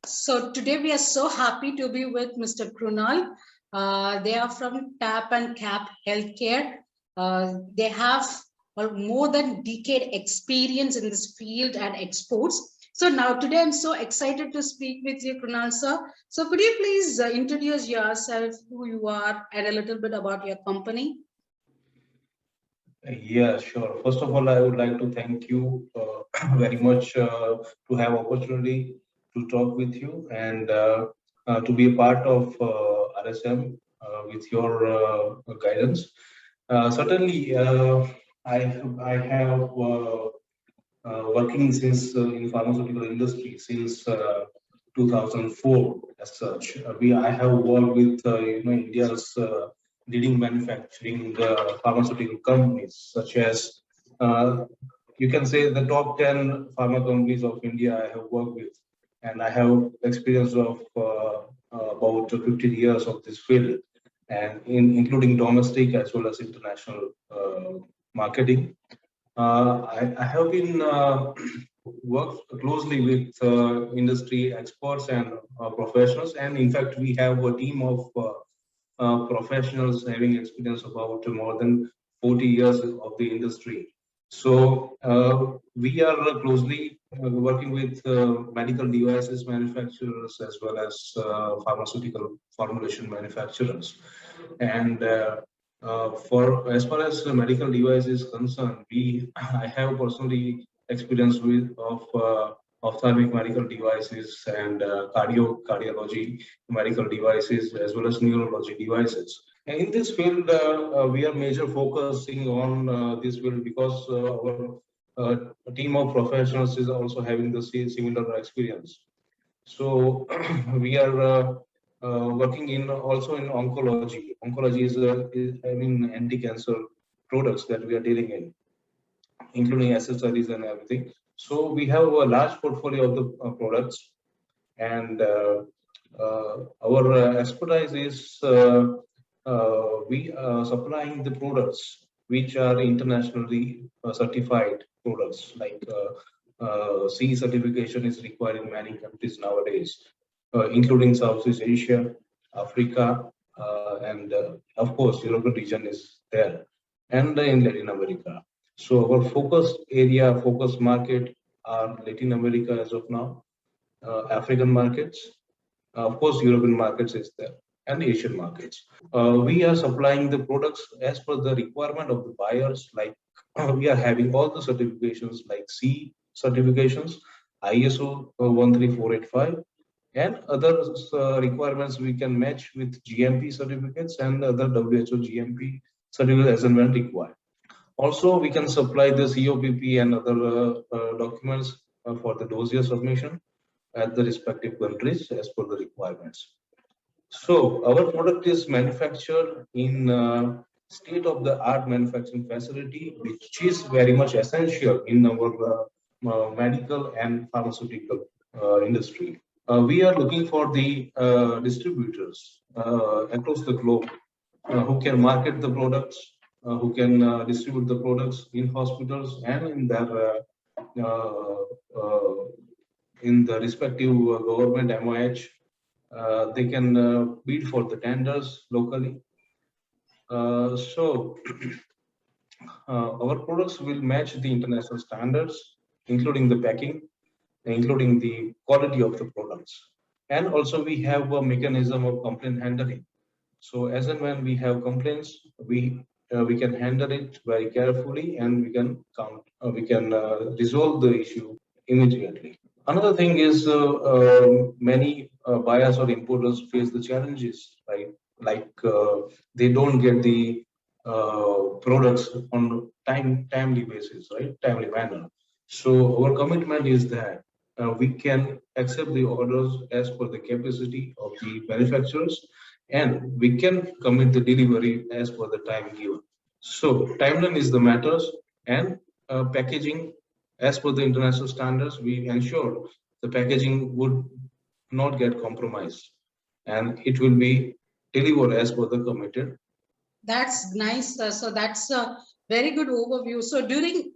So today we are so happy to be with Mr. Krunal. They are from TAP and CAP Healthcare. They have more than decade experience in this field and exports. So now today I'm so excited to speak with you, Krunal sir. So could you please introduce yourself, who you are, and a little bit about your company? Yeah, sure. First of all, I would like to thank you very much to have opportunity to talk with you and to be a part of RSM with your guidance. Certainly, I have working since in pharmaceutical industry since 2004 as such. I have worked with India's leading manufacturing pharmaceutical companies such as you can say the top 10 pharma companies of India I have worked with, and I have experience of about 15 years of this field, and including domestic as well as international marketing. I have been worked closely with industry experts and professionals, and in fact, we have a team of professionals having experience about more than 40 years of the industry. So we are closely working with medical devices manufacturers as well as pharmaceutical formulation manufacturers, and for as far as the medical device is concerned, we I have personally experience with of ophthalmic medical devices and cardiology medical devices as well as neurology devices. And in this field, we are major focusing on this field because our team of professionals is also having the similar experience. So we are working in also in oncology. Oncology is I mean anti-cancer products that we are dealing in, including accessories and everything. So we have a large portfolio of the products, and our expertise is we supplying the products which are internationally certified products like CE certification is required in many countries nowadays, including Southeast Asia, Africa, and of course, European region is there, and in Latin America. So our focus market are Latin America as of now, African markets, of course, European markets is there, and Asian markets. We are supplying the products as per the requirement of the buyers. Like we are having all the certifications like C certifications, ISO 13485, and other requirements we can match with GMP certificates and other WHO GMP certificates as and when required. Also, we can supply the COPP and other documents for the dossier submission at the respective countries as per the requirements. So our product is manufactured in state-of-the-art manufacturing facility, which is very much essential in our medical and pharmaceutical industry. We are looking for the distributors across the globe who can market the products, who can distribute the products in hospitals and uh, uh, in the respective government MOH. They can bid for the tenders locally. So our products will match the international standards, including the packing, including the quality of the products. And also we have a mechanism of complaint handling. So as and when we have complaints, we can handle it very carefully, and we can resolve the issue immediately. Another thing is many buyers or importers face the challenges, right? Like they don't get the products on timely basis, right? Timely manner. So our commitment is that we can accept the orders as per the capacity of the manufacturers, and we can commit the delivery as per the time given. So timeline is the matters, and packaging as per the international standards, we ensure the packaging would not get compromised, and it will be delivered as per the committed. That's nice. So that's a very good overview. So during,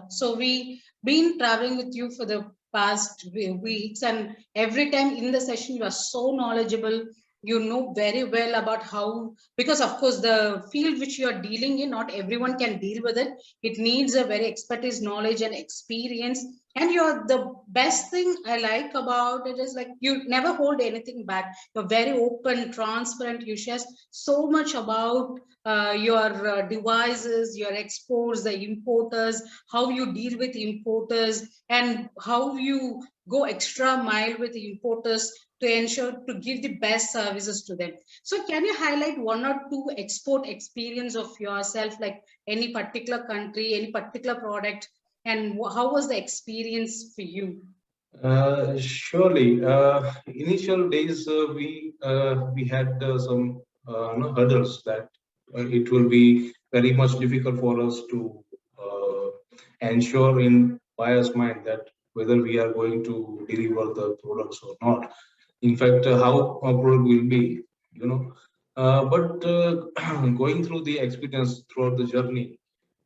so we been traveling with you for the past weeks, and every time in the session you are so knowledgeable. You know very well about how, because of course the field which you are dealing in, not everyone can deal with it. It needs a very expertise, knowledge and experience. And you're the best thing I like about it is like you never hold anything back. You're very open, transparent. You share so much about your devices, your exports, the importers, how you deal with importers, and how you go extra mile with importers to ensure to give the best services to them. So can you highlight one or two export experience of yourself, like any particular country, any particular product, and how was the experience for you? Surely, initial days we had some hurdles that it will be very much difficult for us to ensure in buyer's mind that whether we are going to deliver the products or not. In fact, how our product will be, you know. But going through the experience throughout the journey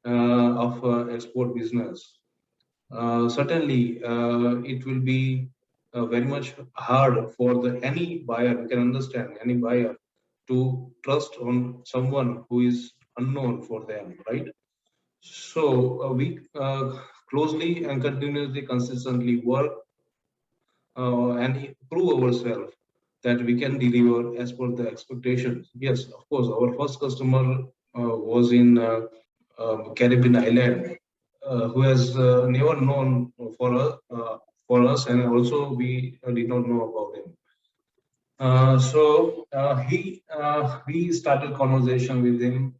of export business, certainly it will be very much hard for the any buyer. You can understand any buyer to trust on someone who is unknown for them, right? So we closely and continuously, consistently work and prove ourselves that we can deliver as per the expectations. Yes, of course, our first customer was in Caribbean island, who has never known for us, and also we did not know about him. We started conversation with him,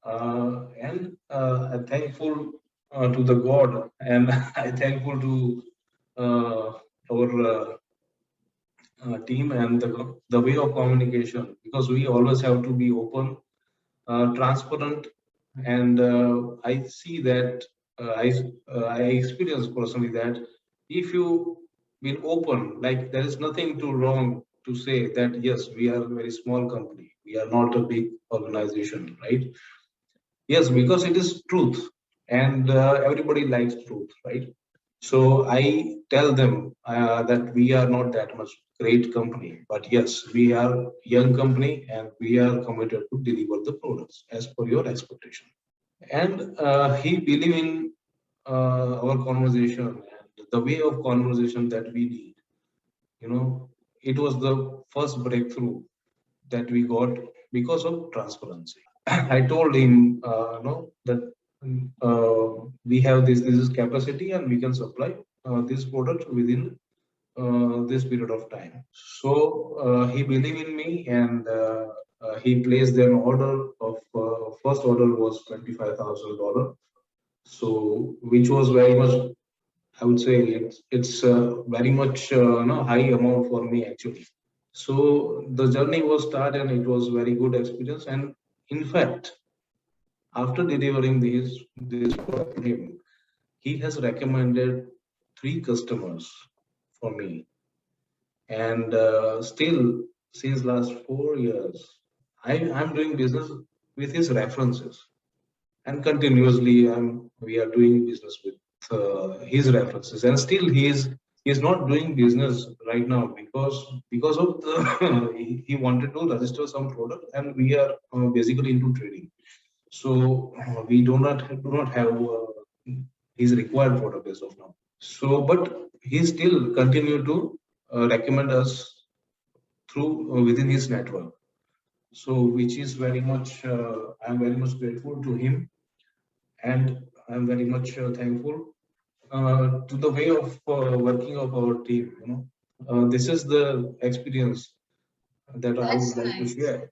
and I'm thankful to the God, and I'm thankful to our team and the way of communication, because we always have to be open, transparent, and I see that I experience personally that if you been open, like there is nothing too wrong to say that yes, we are a very small company, we are not a big organization, right? Yes, because it is truth, and everybody likes truth, right? So I tell them that we are not that much great company, but yes, we are young company and we are committed to deliver the products as per your expectation. And he believe in our conversation and the way of conversation that we need. You know, it was the first breakthrough that we got because of transparency. I told him, that we have this is capacity and we can supply this product within this period of time. So he believed in me, and he placed an order of first order was $25,000. So which was very much, I would say it's very much high amount for me actually. So the journey was started and it was very good experience. And in fact, after delivering this for him, he has recommended 3 customers for me. And still, since last 4 years, I'm doing business with his references, and continuously we are doing business with his references. And still, he is not doing business right now because of the he wanted to register some product, and we are basically into trading. So we do not have his required product as of now. So, but he still continue to recommend us through within his network. So, which is very much I'm very much grateful to him, and I'm very much thankful to the way of working of our team. This is the experience that I would That's like to nice. share.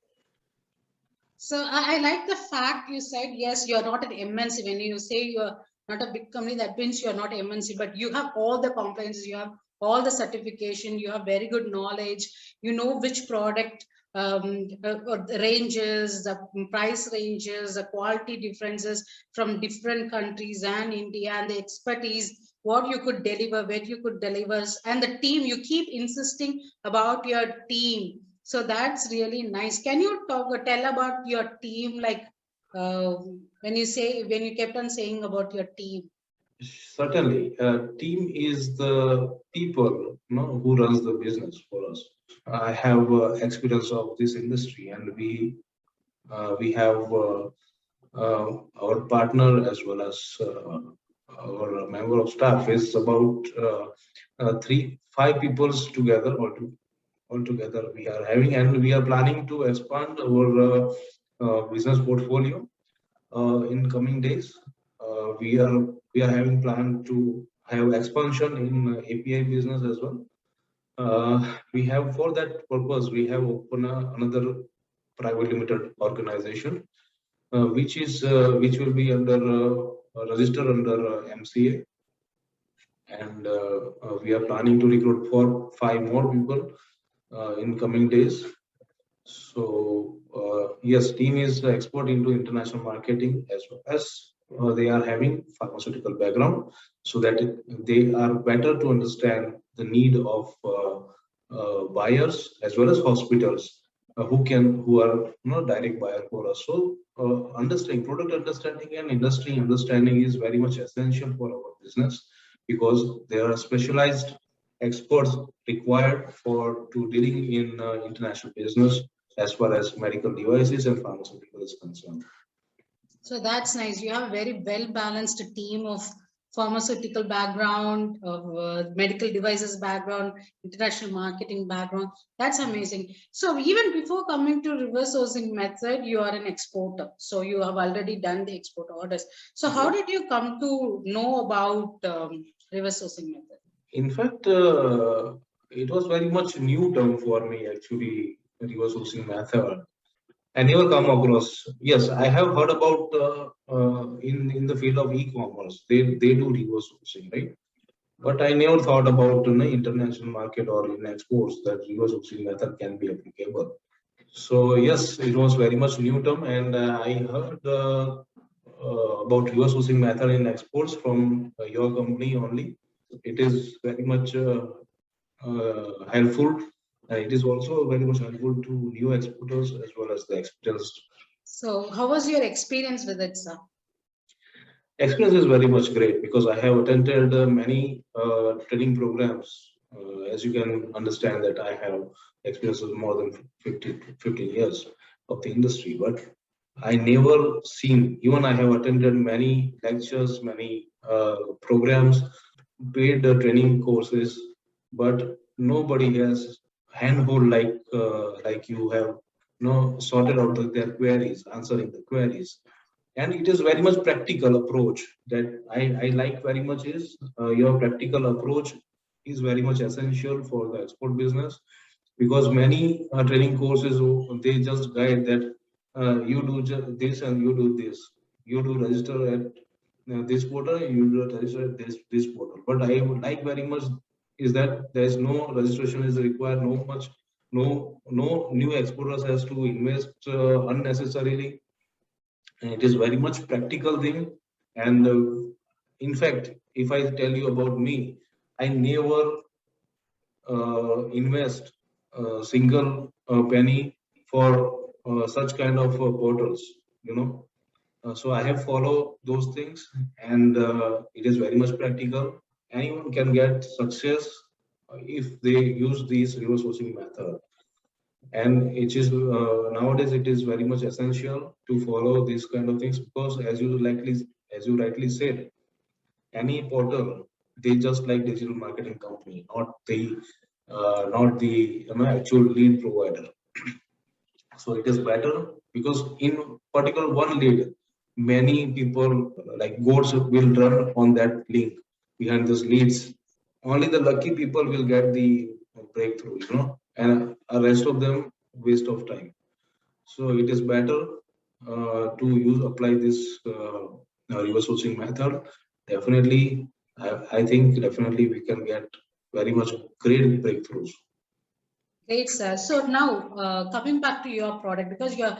So I like the fact you said, yes, you're not an MNC. When you say you're not a big company, that means you're not MNC, but you have all the compliances, you have all the certification, you have very good knowledge, you know which product the ranges, the price ranges, the quality differences from different countries and India, and the expertise, what you could deliver, where you could deliver, and the team, you keep insisting about your team. So that's really nice. Can you tell about your team, like uh, when you kept on saying about your team? Certainly, team is the people, who runs the business for us. I have experience of this industry, and we have our partner as well as our member of staff is about 5 peoples together altogether we are having, and we are planning to expand our business portfolio in coming days. We are having plan to have expansion in API business as well. We have, for that purpose, we have opened another private limited organization, which will be under registered under MCA, and we are planning to recruit 5 more people in coming days. So yes, team is expert into international marketing, as well as they are having pharmaceutical background, so that they are better to understand the need of buyers as well as hospitals, who are direct buyer for us. So understanding product understanding and industry understanding is very much essential for our business, because there are specialized experts required for to dealing in international business as far as medical devices and pharmaceutical is concerned. So that's nice. You have a very well balanced team of pharmaceutical background, of medical devices background, international marketing background. That's amazing. So even before coming to reverse sourcing method, you are an exporter. So you have already done the export orders. So how did you come to know about reverse sourcing method? In fact, it was very much new term for me, actually, reverse sourcing method. I never come across. Yes, I have heard about in the field of e-commerce. They do reverse sourcing, right? But I never thought about international market or in exports that reverse sourcing method can be applicable. So yes, it was very much new term, and I heard about reverse sourcing method in exports from your company only. It is very much helpful. It is also very much helpful to new exporters as well as the experienced. So how was your experience with it, sir? Experience is very much great, because I have attended many training programs. As you can understand that I have experience of more than 15 years of the industry, but I never seen, even I have attended many lectures, many programs, paid training courses, but nobody has handhold like you have sorted out their queries, answering the queries. And it is very much practical approach that I like very much is your practical approach is very much essential for the export business, because many training courses, they just guide that you do this and you do this, you do register at this portal, you do register at this portal. But I would like very much is that there is no registration is required, no new exporters has to invest unnecessarily. And it is very much practical thing. And in fact, if I tell you about me, I never invest a single penny for such kind of portals, so I have followed those things, and it is very much practical. Anyone can get success if they use these reverse sourcing method. And it is nowadays it is very much essential to follow these kind of things, because as you rightly said, any portal, they just like digital marketing company, not the actual lead provider. So it is better, because in particular one lead, many people like goats will run on that link behind those leads. Only the lucky people will get the breakthrough, and the rest of them waste of time. So it is better to apply this reverse sourcing method. Definitely, I think definitely we can get very much great breakthroughs. Great, sir. So now coming back to your product, because you're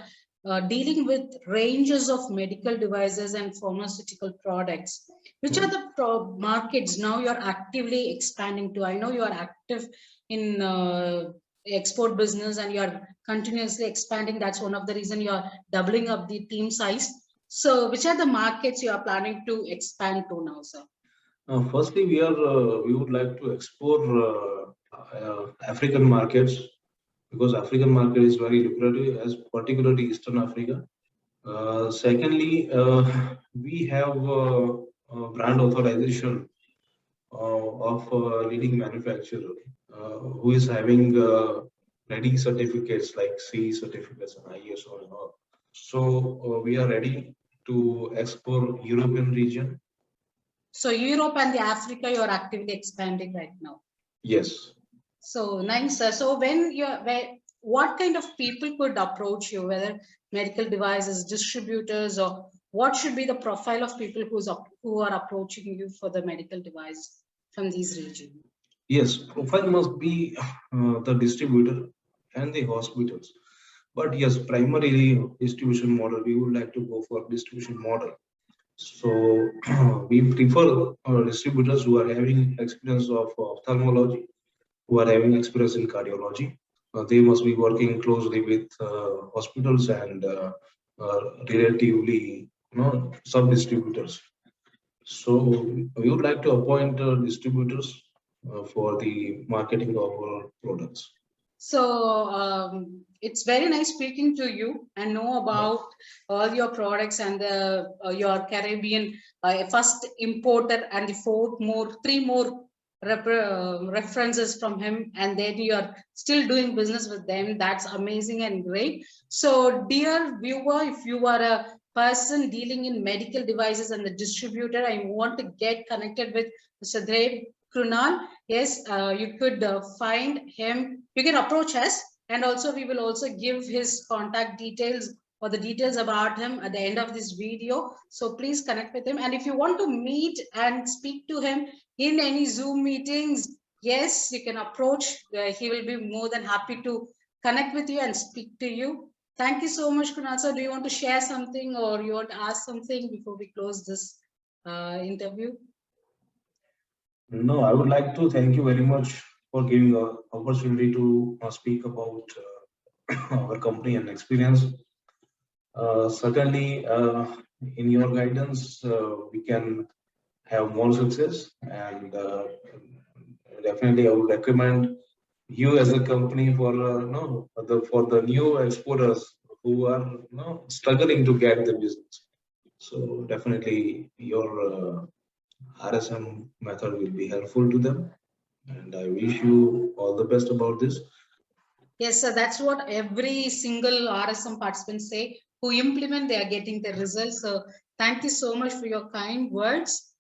dealing with ranges of medical devices and pharmaceutical products, which are the markets now you're actively expanding to? I know you are active in export business and you're continuously expanding. That's one of the reason you're doubling up the team size. So which are the markets you are planning to expand to now, sir? Firstly, we would like to explore African markets because African market is very lucrative, as particularly Eastern Africa. Secondly, we have brand authorization of a leading manufacturer who is having ready certificates like CE certificates and ISO and all. So we are ready to explore European region. So Europe and the Africa, you're actively expanding right now. Yes. So nice. So what kind of people could approach you, whether medical devices, distributors, or what should be the profile of people who are approaching you for the medical device from these regions? Yes, profile must be the distributor and the hospitals. But yes, primarily distribution model, we would like to go for distribution model. So we prefer distributors who are having experience of ophthalmology, who are having experience in cardiology. They must be working closely with hospitals and relatively, sub-distributors. So we would like to appoint distributors for the marketing of our products. So it's very nice speaking to you and know about all your products and your Caribbean first importer and the three more references from him, and then you're still doing business with them. That's amazing and great. So dear viewer, if you are a person dealing in medical devices and the distributor, I want to get connected with Mr. Dev Krunal. Yes, you could find him. You can approach us, and also we will also give his contact details or the details about him at the end of this video. So please connect with him. And if you want to meet and speak to him in any Zoom meetings, yes, you can approach. He will be more than happy to connect with you and speak to you. Thank you so much, Kunal sir. Do you want to share something or you want to ask something before we close this interview? No, I would like to thank you very much for giving the opportunity to speak about our company and experience. Certainly, in your guidance, we can have more success, and definitely I would recommend you as a company for for the new exporters who are struggling to get the business. So definitely your RSM method will be helpful to them, and I wish you all the best about this. Yes, sir. That's what every single RSM participant say. Who implement, they are getting the results. So thank you so much for your kind words.